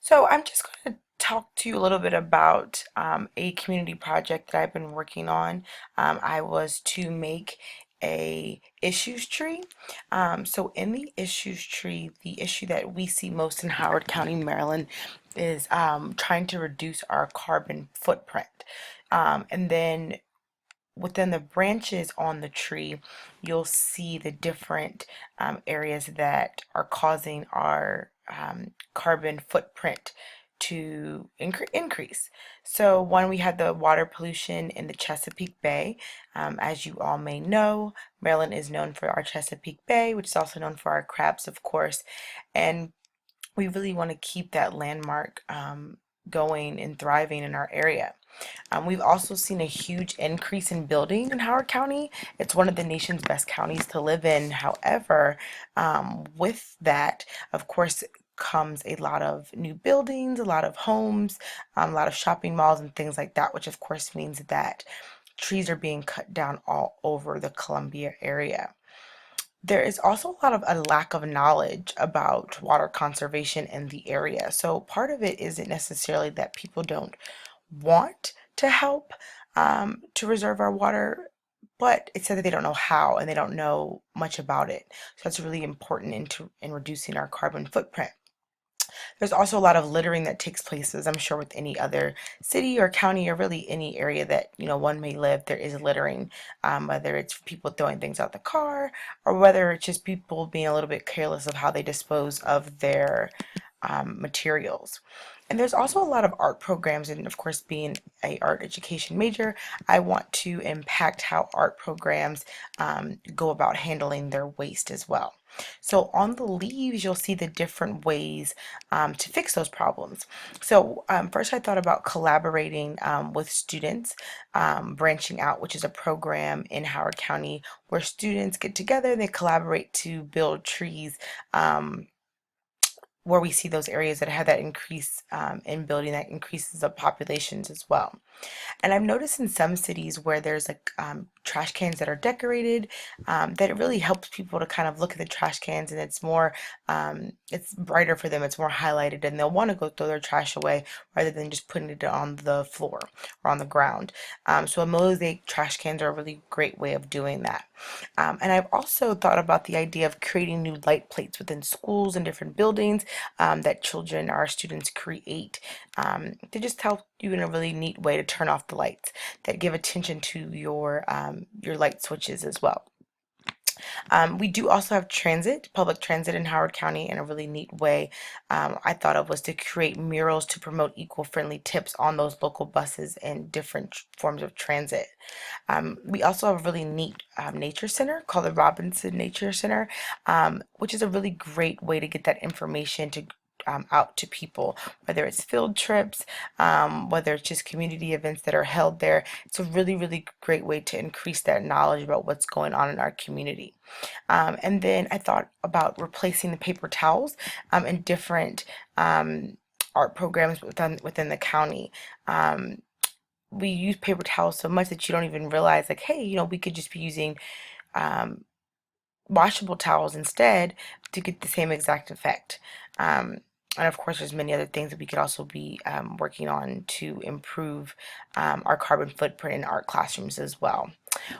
So I'm just going to talk to you a little bit about a community project that I've been working on. I was to make a issues tree. So in the issues tree, the issue that we see most in Howard County, Maryland, is trying to reduce our carbon footprint. And then within the branches on the tree, you'll see the different areas that are causing our carbon footprint to increase. So one, we had the water pollution in the Chesapeake Bay. As you all may know, Maryland is known for our Chesapeake Bay, which is also known for our crabs, of course. And we really want to keep that landmark going and thriving in our area. We've also seen a huge increase in building in Howard County. It's one of the nation's best counties to live in. However, with that, of course, comes a lot of new buildings, a lot of homes, a lot of shopping malls and things like that, which of course means that trees are being cut down all over the Columbia area. There is also a lack of knowledge about water conservation in the area. So part of it isn't necessarily that people don't want to help to reserve our water, but it's said that they don't know how and they don't know much about it. So that's really important in reducing our carbon footprint. There's also a lot of littering that takes place, as I'm sure with any other city or county or really any area that one may live. There is littering, whether it's people throwing things out the car or whether it's just people being a little bit careless of how they dispose of their materials. And there's also a lot of art programs, and of course, being a art education major, I want to impact how art programs go about handling their waste as well. So on the leaves, you'll see the different ways to fix those problems. So first, I thought about collaborating with students, Branching Out, which is a program in Howard County where students get together, they collaborate to build trees. Where we see those areas that have that increase in building that increases the populations as well. And I've noticed in some cities where there's like trash cans that are decorated, that it really helps people to kind of look at the trash cans and it's brighter for them, it's more highlighted, and they'll want to go throw their trash away rather than just putting it on the floor or on the ground. So a mosaic trash cans are a really great way of doing that. And I've also thought about the idea of creating new light plates within schools and different buildings that children, our students, create to just help you in a really neat way to turn off the lights that give attention to your light switches as well. We do also have public transit in Howard County in a really neat way. I thought of was to create murals to promote eco-friendly tips on those local buses and different forms of transit. We also have a really neat nature center called the Robinson Nature Center, which is a really great way to get that information to out to people, whether it's field trips, whether it's just community events that are held there. It's a really, really great way to increase that knowledge about what's going on in our community. And then I thought about replacing the paper towels in different art programs within the county. We use paper towels so much that you don't even realize, like, hey, we could just be using um, washable towels instead to get the same exact effect. And of course, there's many other things that we could also be working on to improve our carbon footprint in art classrooms as well.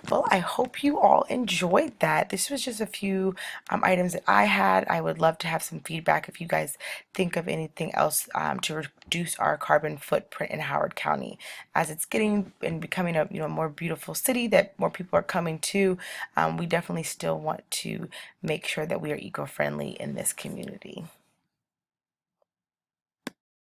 Well, I hope you all enjoyed that. This was just a few items that I had. I would love to have some feedback if you guys think of anything else to reduce our carbon footprint in Howard County. As it's getting and becoming a more beautiful city that more people are coming to, we definitely still want to make sure that we are eco-friendly in this community.